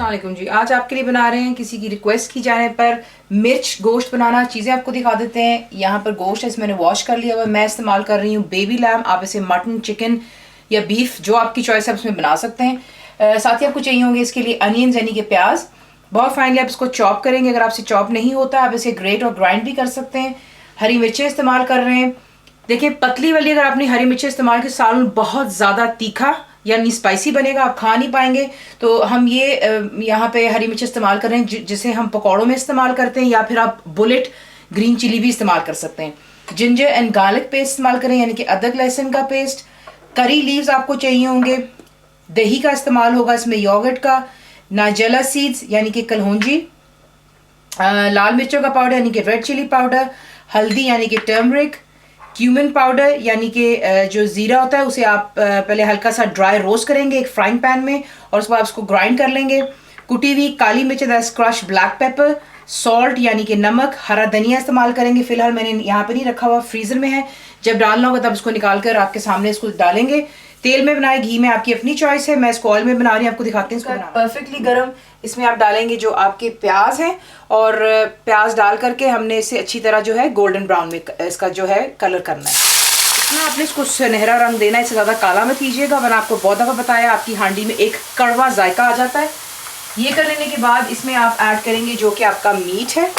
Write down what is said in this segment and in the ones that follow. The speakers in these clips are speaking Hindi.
अस्सलाम जी। आज आपके लिए बना रहे हैं किसी की रिक्वेस्ट की जाने पर मिर्च गोश्त बनाना। चीज़ें आपको दिखा देते हैं। यहाँ पर गोश्त है, इसे मैंने वॉश कर लिया हुआ। मैं इस्तेमाल कर रही हूँ बेबी लैम। आप इसे मटन, चिकन या बीफ जो आपकी चॉइस है उसमें बना सकते हैं। साथ ही आपको चाहिए होंगे इसके लिए अनियंस यानी कि प्याज। बहुत फाइनली आप इसको चॉप करेंगे। अगर आपसे चॉप नहीं होता आप इसे ग्रेट और ग्राइंड भी कर सकते हैं। हरी मिर्चें इस्तेमाल कर रहे हैं। देखिए पतली वाली अगर आपने हरी मिर्चें इस्तेमाल की, सालन बहुत ज़्यादा तीखा यानी स्पाइसी बनेगा, आप खा नहीं पाएंगे। तो हम ये यहाँ पे हरी मिर्च इस्तेमाल कर रहे हैं जिसे हम पकौड़ों में इस्तेमाल करते हैं, या फिर आप बुलेट ग्रीन चिली भी इस्तेमाल कर सकते हैं। जिंजर एंड गार्लिक पेस्ट इस्तेमाल करें यानी कि अदरक लहसुन का पेस्ट। करी लीव्स आपको चाहिए होंगे। दही का इस्तेमाल होगा इसमें, योगर्ट का। नाइजेला सीड्स यानी कि कलौंजी। लाल मिर्चों का पाउडर यानी कि रेड चिली पाउडर। हल्दी यानी कि टर्मरिक। क्यूमिन पाउडर यानी कि जो ज़ीरा होता है उसे आप पहले हल्का सा ड्राई रोस्ट करेंगे एक फ्राइंग पैन में, और उसके बाद उसको ग्राइंड कर लेंगे। कुटी हुई काली मिर्च, that's crush black pepper. Salt यानी कि नमक। हरा धनिया इस्तेमाल करेंगे। फिलहाल मैंने यहाँ पे नहीं रखा हुआ, फ्रीजर में है। जब डालना होगा तब इसको निकाल कर आपके सामने इसको डालेंगे। तेल में बनाए, घी में, आपकी अपनी चॉइस है। मैं इसको ऑयल में बना रही हूँ, आपको दिखाते हैं इसको परफेक्टली गर्म। इसमें आप डालेंगे जो आपके प्याज हैं, और प्याज डाल करके हमने इसे अच्छी तरह जो है गोल्डन ब्राउन में इसका जो है कलर करना है। इतना आपने इसको सुनहरा रंग देना है, इससे ज़्यादा काला मत कीजिएगा, वरना आपको बहुत दफ़ा बताया आपकी हांडी में एक कड़वा जायका आ जाता है। ये कर लेने के बाद इसमें आप ऐड करेंगे जो कि आपका मीट है।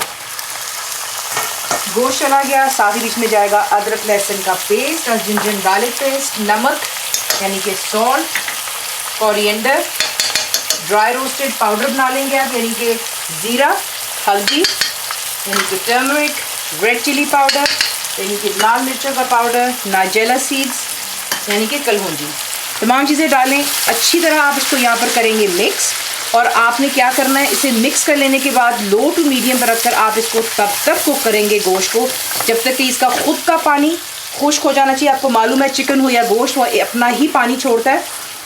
गोश्त चला गया, साथ ही बीच में जाएगा अदरक लहसुन का पेस्ट और जिंजर गार्लिक पेस्ट। नमक यानी कि salt, coriander, dry roasted powder बना लेंगे आप यानी कि ज़ीरा। हल्दी यानी कि टर्मरिक। रेड चिली पाउडर यानी कि लाल मिर्चों का पाउडर। नाइजेला सीड्स यानी कि कलौंजी। तमाम चीज़ें डालें, अच्छी तरह आप इसको यहाँ पर करेंगे मिक्स। और आपने क्या करना है, इसे मिक्स कर लेने के बाद लो टू मीडियम पर रखकर आप इसको तब तक कुक करेंगे गोश्त को जब तक कि इसका खुद का पानी खुश्क हो जाना चाहिए। आपको मालूम है चिकन हो या गोश्त हो अपना ही पानी छोड़ता है,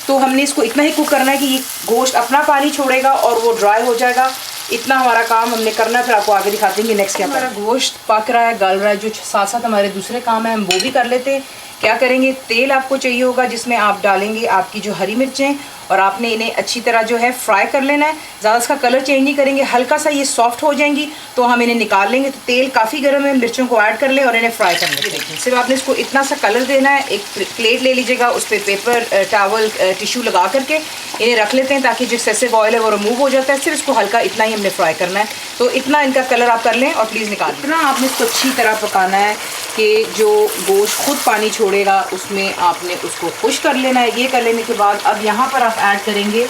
तो हमने इसको इतना ही कुक करना है कि ये गोश्त अपना पानी छोड़ेगा और वो ड्राई हो जाएगा। इतना हमारा काम हमने करना है, फिर आपको आगे दिखाते हैं कि नेक्स्ट क्या। हमारा गोश्त पक रहा है, गल रहा है, जो साथ साथ हमारे दूसरे काम है हम वो भी कर लेते हैं। क्या करेंगे, तेल आपको चाहिए होगा जिसमें आप डालेंगे आपकी जो हरी मिर्चें, और आपने इन्हें अच्छी तरह जो है फ्राई कर लेना है। ज़्यादा इसका कलर चेंज नहीं करेंगे, हल्का सा ये सॉफ्ट हो जाएंगी तो हम इन्हें निकाल लेंगे। तो तेल काफ़ी गर्म है, मिर्चों को ऐड कर लें और इन्हें फ्राई कर लेंगे। देखिए सिर्फ आपने इसको इतना सा कलर देना है। एक प्लेट ले लीजिएगा, उस पर पेपर टॉवल टिश्यू लगा करके इन्हें रख लेते हैं ताकि जो एक्सेसिव ऑयल है वो रिमूव हो जाता है। सिर्फ इसको हल्का इतना ही हमने फ्राई करना है, तो इतना इनका कलर आप कर लें और प्लीज़ निकाल। इतना आपने इसको अच्छी तरह पकाना है कि जो गोश्त खुद पानी छोड़ेगा उसमें आपने उसको खुश कर लेना है। ये कर लेने के बाद अब यहाँ पर आप ऐड करेंगे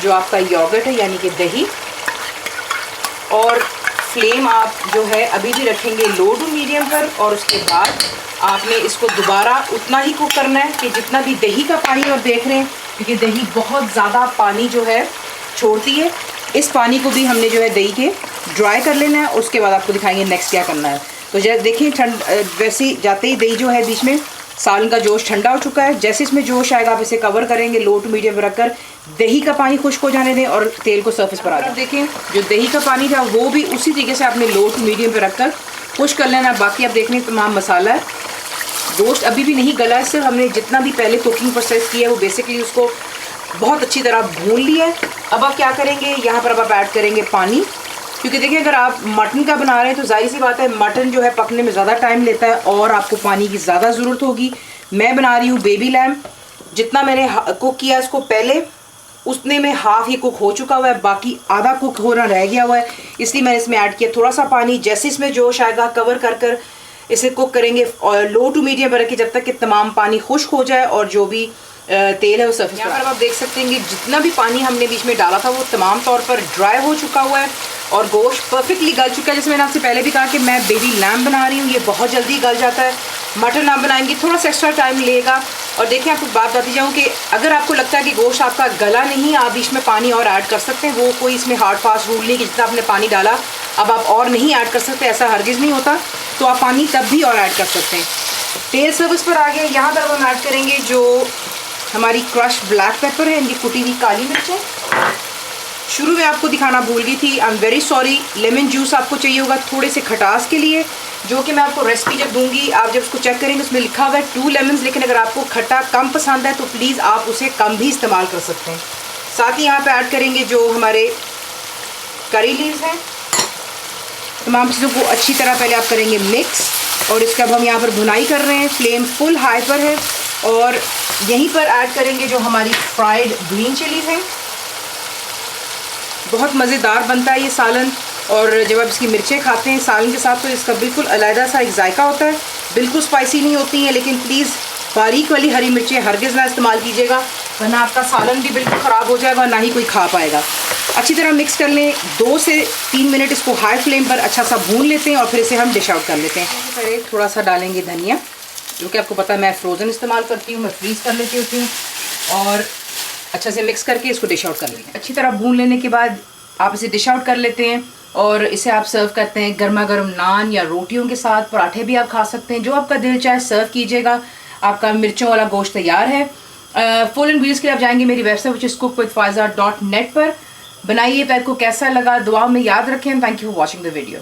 जो आपका योगर्ट है यानी कि दही, और फ्लेम आप जो है अभी भी रखेंगे लो टू मीडियम पर। और उसके बाद आपने इसको दोबारा उतना ही कुक करना है कि जितना भी दही का पानी आप देख रहे हैं, क्योंकि दही बहुत ज़्यादा पानी जो है छोड़ती है। इस पानी को भी हमने जो है दही के ड्राई कर लेना है। उसके बाद आपको दिखाएंगे नेक्स्ट क्या करना है। तो जैसे देखिए वैसे जाते ही दही जो है बीच में सालन का जोश ठंडा हो चुका है। जैसे इसमें जोश आएगा आप इसे कवर करेंगे, लो टू मीडियम पर रखकर दही का पानी खुश्क हो जाने दें और तेल को सरफेस पर आ जाए। देखें जो दही का पानी था वो भी उसी तरीके से आपने लो टू मीडियम पर रखकर खुश्क कर लेना। बाकी आप देख रहे हैं तमाम मसाला है। गोश्त अभी भी नहीं गला है, सिर्फ हमने जितना भी पहले कुकिंग प्रोसेस किया है वो बेसिकली उसको बहुत अच्छी तरह भून लिया है। अब आप क्या करेंगे, यहाँ पर अब आप ऐड करेंगे पानी, क्योंकि देखिए अगर आप मटन का बना रहे हैं तो जाहिर सी बात है मटन जो है पकने में ज़्यादा टाइम लेता है और आपको पानी की ज़्यादा ज़रूरत होगी। मैं बना रही हूँ बेबी लैम। जितना मैंने कुक किया इसको पहले उतने में हाफ ही कुक हो चुका हुआ है, बाकी आधा कुक होना रह गया हुआ है, इसलिए मैंने इसमें ऐड किया थोड़ा सा पानी। जैसे इसमें जोश आएगा कवर कर कर इसे कुक करेंगे और लो टू मीडियम पर रखें जब तक कि तमाम पानी खुश्क हो जाए और जो भी तेल है वो सरफेस पर। आप देख सकते हैं कि जितना भी पानी हमने बीच में डाला था वो तमाम तौर पर ड्राई हो चुका हुआ है और गोश्त परफेक्टली गल चुका है। जैसे मैंने आपसे पहले भी कहा कि मैं बेबी लैम बना रही हूँ, ये बहुत जल्दी गल जाता है। मटन आप बनाएंगे थोड़ा सा एक्स्ट्रा टाइम लेगा। और देखिए आपको बात बताती जाऊँ कि अगर आपको लगता है कि गोश्त आपका गला नहीं, आप बीच में पानी और ऐड कर सकते हैं। वो कोई इसमें हार्ड फास्ट रूल नहीं कि जितना आपने पानी डाला अब आप और नहीं ऐड कर सकते, ऐसा हरगिज़ नहीं होता। तो आप पानी तब भी और ऐड कर सकते हैं। तेल सर्विस पर आ गया। यहाँ पर हम ऐड करेंगे जो हमारी क्रश ब्लैक पेपर है, इनकी कुटी हुई काली मिर्चें। शुरू में आपको दिखाना भूल गई थी, I am very sorry. Lemon juice आपको चाहिए होगा थोड़े से खटास के लिए, जो कि मैं आपको रेसिपी जब दूंगी आप जब उसको चेक करेंगे उसमें लिखा हुआ है 2 लेमन्स, लेकिन अगर आपको खट्टा कम पसंद है तो प्लीज़ आप उसे कम भी इस्तेमाल कर सकते हैं। साथ ही यहाँ पे ऐड करेंगे जो हमारे करी लीव्स हैं। तमाम चीज़ों को अच्छी तरह पहले आप करेंगे मिक्स, और इसके अब हम यहाँ पर भुनाई कर रहे हैं, फ्लेम फुल हाई पर है। और यहीं पर ऐड करेंगे जो हमारी फ्राइड ग्रीन चिलीज हैं। बहुत मज़ेदार बनता है ये सालन, और जब आप इसकी मिर्चें खाते हैं सालन के साथ तो इसका बिल्कुल अलग सा एक जायका होता है। बिल्कुल स्पाइसी नहीं होती हैं, लेकिन प्लीज़ बारीक वाली हरी मिर्चें हरगिज़ ना इस्तेमाल कीजिएगा, वरना आपका सालन भी बिल्कुल ख़राब हो जाएगा, ना ही कोई खा पाएगा। अच्छी तरह मिक्स कर लें, 2 से 3 मिनट इसको हाई फ्लेम पर अच्छा सा भून लेते हैं और फिर इसे हम डिश आउट कर लेते हैं। फिर थोड़ा सा डालेंगे धनिया, जो कि आपको पता है मैं फ्रोज़न इस्तेमाल करती हूँ, मैं फ्रीज़ कर लेती होती हूँ, और अच्छा से मिक्स करके इसको डिश आउट कर लेंगे। अच्छी तरह भून लेने के बाद आप इसे डिश आउट कर लेते हैं, और इसे आप सर्व करते हैं गर्मा गर्म नान या रोटियों के साथ, पराठे भी आप खा सकते हैं, जो आपका दिल चाहे सर्व कीजिएगा। आपका मिर्चों वाला गोश्त तैयार है। फुल इंग्रीडिएंट्स के लिए आप जाएंगे मेरी वेबसाइट विच इज़ cookWithFaiza.net पर। बनाइए, पैर को कैसा लगा दुआ में याद रखें। Thank you for watching the video.